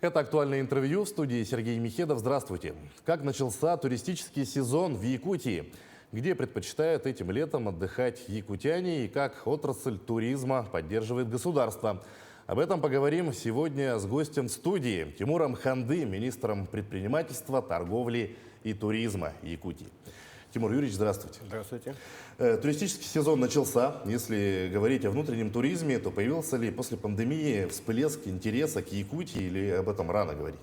Это актуальное интервью в студии Сергей Михедов. Здравствуйте. Как начался туристический сезон в Якутии? Где предпочитают этим летом отдыхать якутяне и как отрасль туризма поддерживает государство? Об этом поговорим сегодня с гостем студии Тимуром Ханды, министром предпринимательства, торговли и туризма Якутии. Тимур Юрьевич, здравствуйте. Здравствуйте. Туристический сезон начался. Если говорить о внутреннем туризме, то появился ли после пандемии всплеск интереса к Якутии или об этом рано говорить?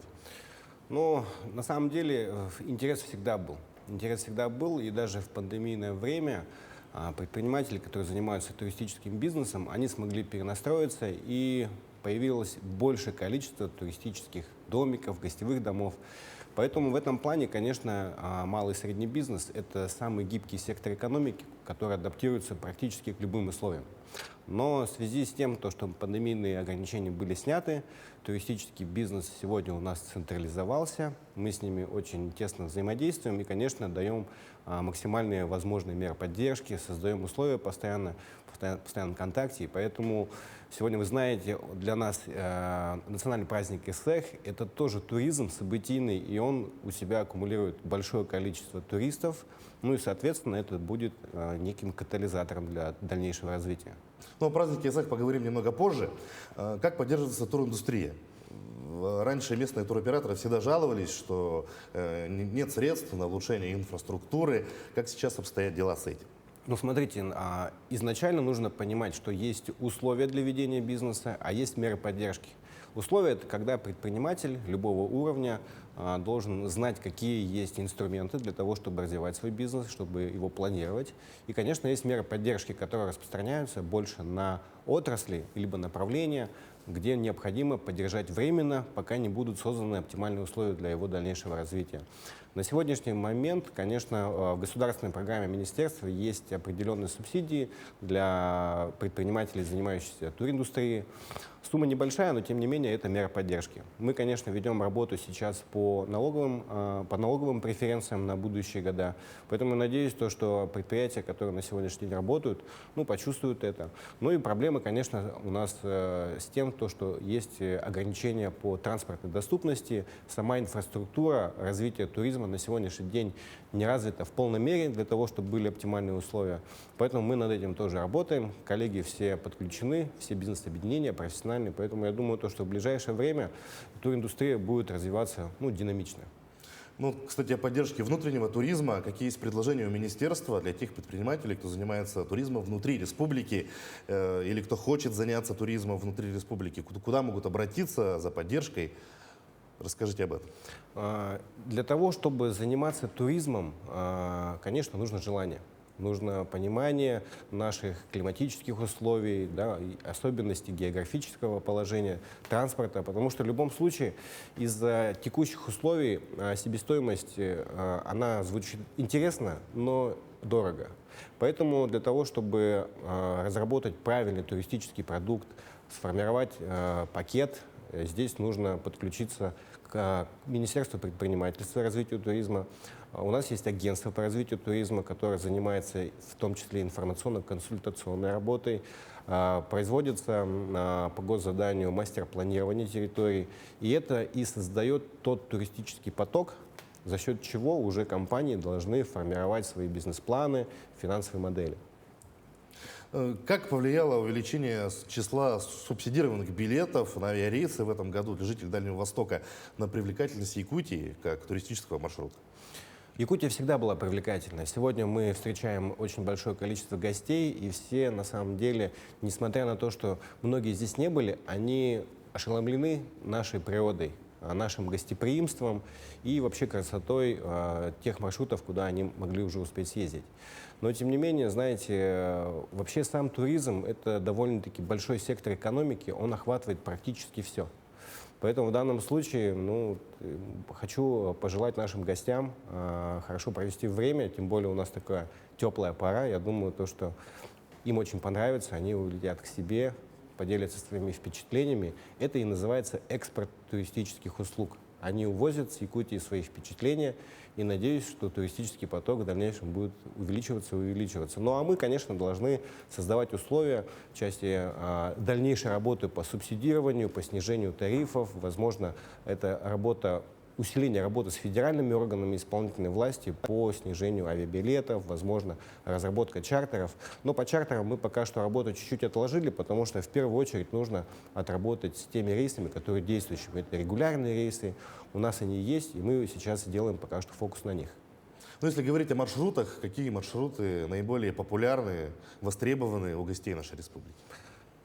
Ну, на самом деле, интерес всегда был. Интерес всегда был, и даже в пандемийное время предприниматели, которые занимаются туристическим бизнесом, они смогли перенастроиться, и появилось большее количество туристических домиков, гостевых домов. Поэтому в этом плане, конечно, малый и средний бизнес – это самый гибкий сектор экономики, который адаптируется практически к любым условиям. Но в связи с тем, что пандемийные ограничения были сняты, туристический бизнес сегодня у нас централизовался, мы с ними очень тесно взаимодействуем и, конечно, даем максимальные возможные меры поддержки, создаем условия постоянно в контакте. И поэтому сегодня, вы знаете, для нас национальный праздник ЭСЭХ – это тоже туризм событийный, и он у себя аккумулирует большое количество туристов. Ну и, соответственно, это будет неким катализатором для дальнейшего развития. Но о празднике ЭСЭХ поговорим немного позже. Как поддерживается туриндустрия? Раньше местные туроператоры всегда жаловались, что нет средств на улучшение инфраструктуры. Как сейчас обстоят дела с этим? Ну, смотрите, изначально нужно понимать, что есть условия для ведения бизнеса, а есть меры поддержки. Условия – это когда предприниматель любого уровня должен знать, какие есть инструменты для того, чтобы развивать свой бизнес, чтобы его планировать. И, конечно, есть меры поддержки, которые распространяются больше на отрасли либо направления, где необходимо поддержать временно, пока не будут созданы оптимальные условия для его дальнейшего развития. На сегодняшний момент, конечно, в государственной программе министерства есть определенные субсидии для предпринимателей, занимающихся туриндустрией. Сумма небольшая, но тем не менее это мера поддержки. Мы, конечно, ведем работу сейчас по налоговым преференциям на будущие года. Поэтому надеюсь, что предприятия, которые на сегодняшний день работают, почувствуют это. Ну и проблемы, конечно, у нас с тем, что есть ограничения по транспортной доступности. Сама инфраструктура развития туризма на сегодняшний день не развита в полной мере для того, чтобы были оптимальные условия. Поэтому мы над этим тоже работаем. Коллеги все подключены, все бизнес-объединения профессиональные. Поэтому я думаю, что в ближайшее время туриндустрия будет развиваться динамично. Кстати, о поддержке внутреннего туризма. Какие есть предложения у министерства для тех предпринимателей, кто занимается туризмом внутри республики или кто хочет заняться туризмом внутри республики? Куда могут обратиться за поддержкой? Расскажите об этом. Для того, чтобы заниматься туризмом, конечно, нужно желание. Нужно понимание наших климатических условий, и особенностей географического положения транспорта, потому что в любом случае из-за текущих условий себестоимость, она звучит интересно, но дорого. Поэтому для того, чтобы разработать правильный туристический продукт, сформировать пакет, здесь нужно подключиться к Министерству предпринимательства и развития туризма. У нас есть агентство по развитию туризма, которое занимается в том числе информационно-консультационной работой. Производится по госзаданию мастер-планирование территорий. И это и создает тот туристический поток, за счет чего уже компании должны формировать свои бизнес-планы, финансовые модели. Как повлияло увеличение числа субсидированных билетов на авиарейсы в этом году для жителей Дальнего Востока на привлекательность Якутии как туристического маршрута? Якутия всегда была привлекательной. Сегодня мы встречаем очень большое количество гостей, и все, на самом деле, несмотря на то, что многие здесь не были, они ошеломлены нашей природой, нашим гостеприимством и вообще красотой тех маршрутов, куда они могли уже успеть съездить. Но, тем не менее, знаете, вообще сам туризм – это довольно-таки большой сектор экономики, он охватывает практически все. Поэтому в данном случае хочу пожелать нашим гостям хорошо провести время, тем более у нас такая теплая пора. Я думаю, что им очень понравится, они улетят к себе, поделятся своими впечатлениями. Это и называется экспорт туристических услуг. Они увозят с Якутии свои впечатления, и надеюсь, что туристический поток в дальнейшем будет увеличиваться и увеличиваться. Ну а мы, конечно, должны создавать условия в части дальнейшей работы по субсидированию, по снижению тарифов. Возможно, это усиление работы с федеральными органами исполнительной власти по снижению авиабилетов, возможно, разработка чартеров. Но по чартерам мы пока что работу чуть-чуть отложили, потому что в первую очередь нужно отработать с теми рейсами, которые действующими. Это регулярные рейсы, у нас они есть, и мы сейчас делаем пока что фокус на них. Но если говорить о маршрутах, какие маршруты наиболее популярные, востребованные у гостей нашей республики?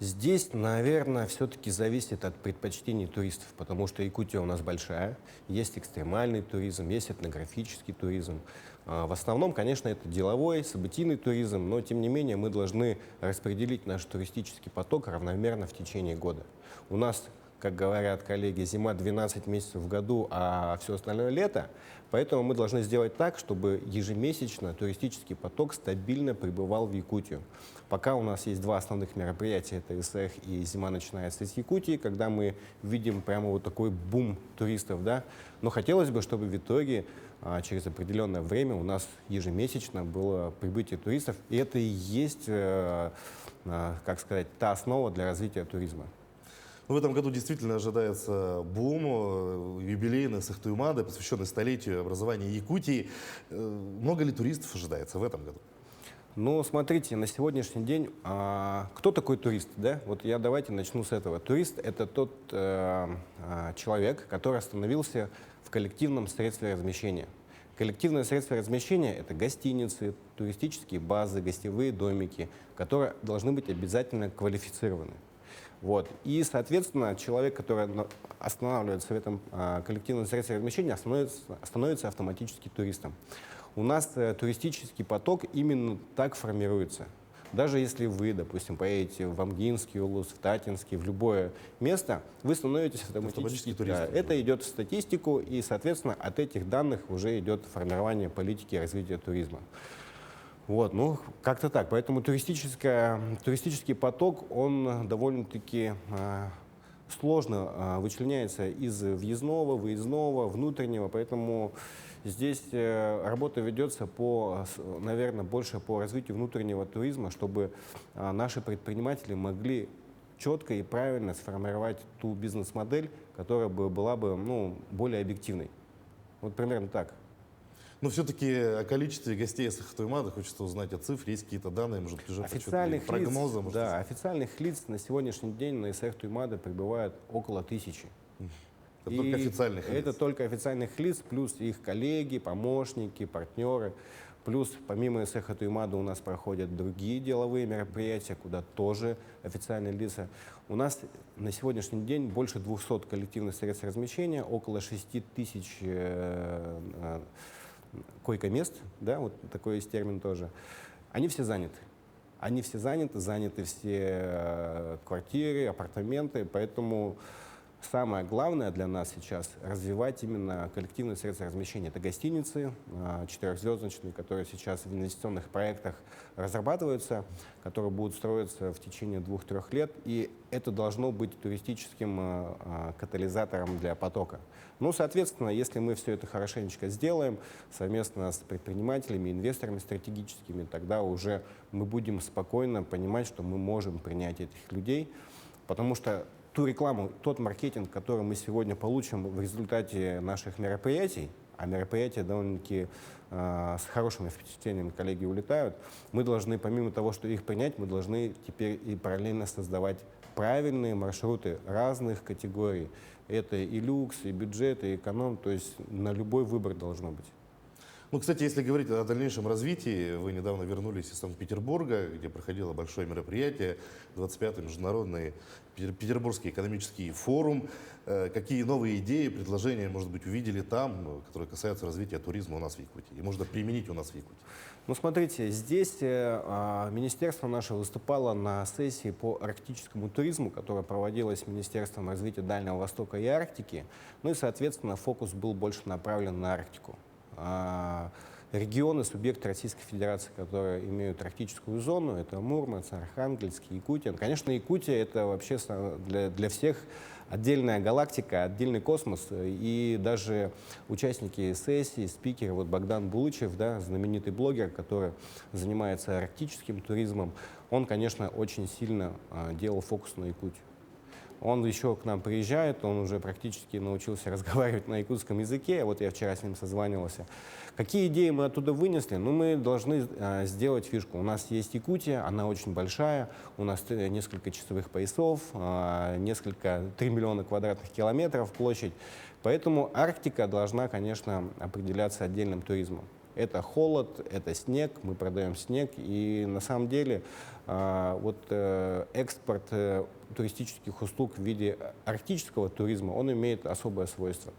Здесь, наверное, все-таки зависит от предпочтений туристов, потому что Якутия у нас большая, есть экстремальный туризм, есть этнографический туризм. В основном, конечно, это деловой, событийный туризм, но, тем не менее, мы должны распределить наш туристический поток равномерно в течение года. У нас, как говорят коллеги, зима 12 месяцев в году, а все остальное лето. Поэтому мы должны сделать так, чтобы ежемесячно туристический поток стабильно прибывал в Якутию. Пока у нас есть два основных мероприятия, это СЭХ и зима начинается из Якутии, когда мы видим прямо вот такой бум туристов, да. Но хотелось бы, чтобы в итоге через определенное время у нас ежемесячно было прибытие туристов, и это и есть, как сказать, та основа для развития туризма. В этом году действительно ожидается бум, юбилейный Сахтуймады, посвященный столетию образования Якутии. Много ли туристов ожидается в этом году? Ну, смотрите, на сегодняшний день, кто такой турист, да? Вот давайте начну с этого. Турист — это тот человек, который остановился в коллективном средстве размещения. Коллективное средство размещения — это гостиницы, туристические базы, гостевые домики, которые должны быть обязательно квалифицированы. Вот. И, соответственно, человек, который останавливается в этом коллективном средстве размещения, становится автоматически туристом. У нас туристический поток именно так формируется. Даже если вы, допустим, поедете в Амгинский улус, в Татинский, в любое место, вы становитесь автоматически туристом. Да, это идет в статистику, и, соответственно, от этих данных уже идет формирование политики развития туризма. Вот, ну, как-то так. Поэтому туристический поток, он довольно-таки сложно вычленяется из въездного, выездного, внутреннего, поэтому здесь работа ведется наверное, больше по развитию внутреннего туризма, чтобы наши предприниматели могли четко и правильно сформировать ту бизнес-модель, которая была бы более объективной. Вот примерно так. Но все-таки о количестве гостей Сахтуймада хочется узнать о цифре, есть какие-то данные, может, официальных прогнозы? Лиц, да, официальных лиц на сегодняшний день на Сахтуймада прибывает около 1000. Это только официальных лиц? Это только официальных лиц, плюс их коллеги, помощники, партнеры. Плюс помимо Сахтуймада у нас проходят другие деловые мероприятия, куда тоже официальные лица. У нас на сегодняшний день больше 200 коллективных средств размещения, около 6000 койко-мест, да, вот такой есть термин тоже. Они все заняты. Они все заняты все квартиры, апартаменты, поэтому самое главное для нас сейчас развивать именно коллективные средства размещения. Это гостиницы, 4-звездочные, которые сейчас в инвестиционных проектах разрабатываются, которые будут строиться в течение 2-3 лет, и это должно быть туристическим катализатором для потока. Ну, соответственно, если мы все это хорошенечко сделаем совместно с предпринимателями, инвесторами стратегическими, тогда уже мы будем спокойно понимать, что мы можем принять этих людей, потому что ту рекламу, тот маркетинг, который мы сегодня получим в результате наших мероприятий, а мероприятия довольно-таки с хорошими впечатлениями коллеги улетают, мы должны, помимо того, что их принять, мы должны теперь и параллельно создавать правильные маршруты разных категорий. Это и люкс, и бюджет, и эконом, то есть на любой выбор должно быть. Ну, кстати, если говорить о дальнейшем развитии, вы недавно вернулись из Санкт-Петербурга, где проходило большое мероприятие, 25-й международный Петербургский экономический форум. Какие новые идеи, предложения, может быть, увидели там, которые касаются развития туризма у нас в Якутии и можно применить у нас в Якутии? Ну, смотрите, здесь министерство наше выступало на сессии по арктическому туризму, которая проводилась Министерством развития Дальнего Востока и Арктики. Ну и, соответственно, фокус был больше направлен на Арктику. Регионы, субъекты Российской Федерации, которые имеют арктическую зону, это Мурманск, Архангельск, Якутия. Конечно, Якутия — это вообще для всех отдельная галактика, отдельный космос. И даже участники сессии, спикеры, вот Богдан Булычев, да, знаменитый блогер, который занимается арктическим туризмом, он, конечно, очень сильно делал фокус на Якутию. Он еще к нам приезжает, он уже практически научился разговаривать на якутском языке. Вот я вчера с ним созванивался. Какие идеи мы оттуда вынесли? Ну, мы должны сделать фишку. У нас есть Якутия, она очень большая, у нас несколько часовых поясов, 3 миллиона квадратных километров площадь. Поэтому Арктика должна, конечно, определяться отдельным туризмом. Это холод, это снег, мы продаем снег, и на самом деле экспорт туристических услуг в виде арктического туризма, он имеет особое свойство.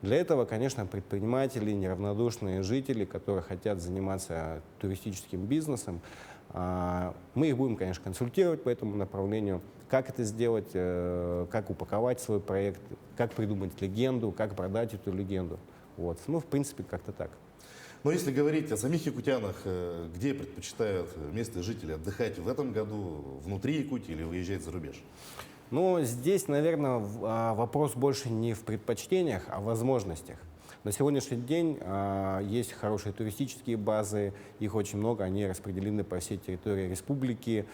Для этого, конечно, предприниматели, неравнодушные жители, которые хотят заниматься туристическим бизнесом, мы их будем, конечно, консультировать по этому направлению, как это сделать, как упаковать свой проект, как придумать легенду, как продать эту легенду. Вот. Ну, в принципе, как-то так. Но если говорить о самих якутянах, где предпочитают местные жители отдыхать в этом году, внутри Якутии или выезжать за рубеж? Ну, здесь, наверное, вопрос больше не в предпочтениях, а в возможностях. На сегодняшний день есть хорошие туристические базы, их очень много, они распределены по всей территории республики.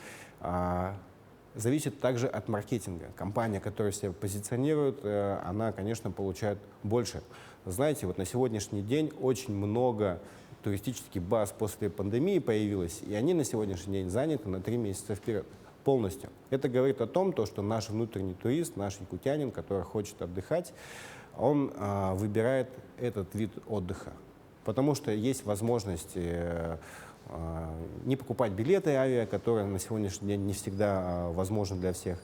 Зависит также от маркетинга. Компания, которая себя позиционирует, она, конечно, получает больше. Знаете, вот на сегодняшний день очень много туристических баз после пандемии появилось, и они на сегодняшний день заняты на 3 месяца вперед полностью. Это говорит о том, что наш внутренний турист, наш якутянин, который хочет отдыхать, он выбирает этот вид отдыха, потому что есть возможность не покупать билеты авиа, которые на сегодняшний день не всегда возможны для всех.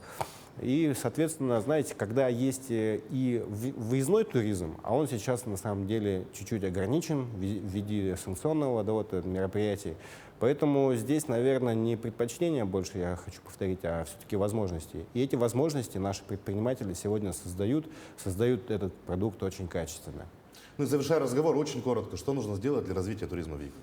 И, соответственно, знаете, когда есть и выездной туризм, а он сейчас на самом деле чуть-чуть ограничен в виде санкционного мероприятий, поэтому здесь, наверное, не предпочтения больше, я хочу повторить, а все-таки возможности. И эти возможности наши предприниматели сегодня создают этот продукт очень качественно. Ну и завершая разговор, очень коротко, что нужно сделать для развития туризма в Якутии?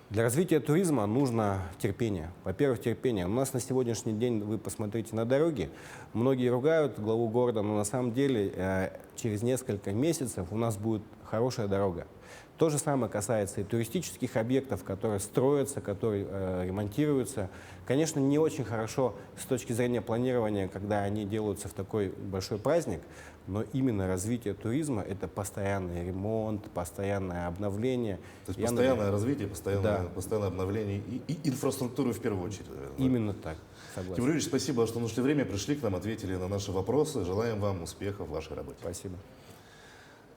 Для развития туризма нужно терпение. Во-первых, терпение. У нас на сегодняшний день, вы посмотрите на дороги, многие ругают главу города, но на самом деле через несколько месяцев у нас будет хорошая дорога. То же самое касается и туристических объектов, которые строятся, которые ремонтируются. Конечно, не очень хорошо с точки зрения планирования, когда они делаются в такой большой праздник, но именно развитие туризма – это постоянный ремонт, постоянное обновление. То есть постоянное развитие, постоянное обновление и инфраструктуру в первую очередь. Именно так. Согласен. Тимур Юрьевич, спасибо, что нашли время, пришли к нам, ответили на наши вопросы. Желаем вам успехов в вашей работе. Спасибо.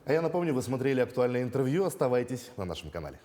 А я напомню, вы смотрели актуальное интервью. Оставайтесь на нашем канале.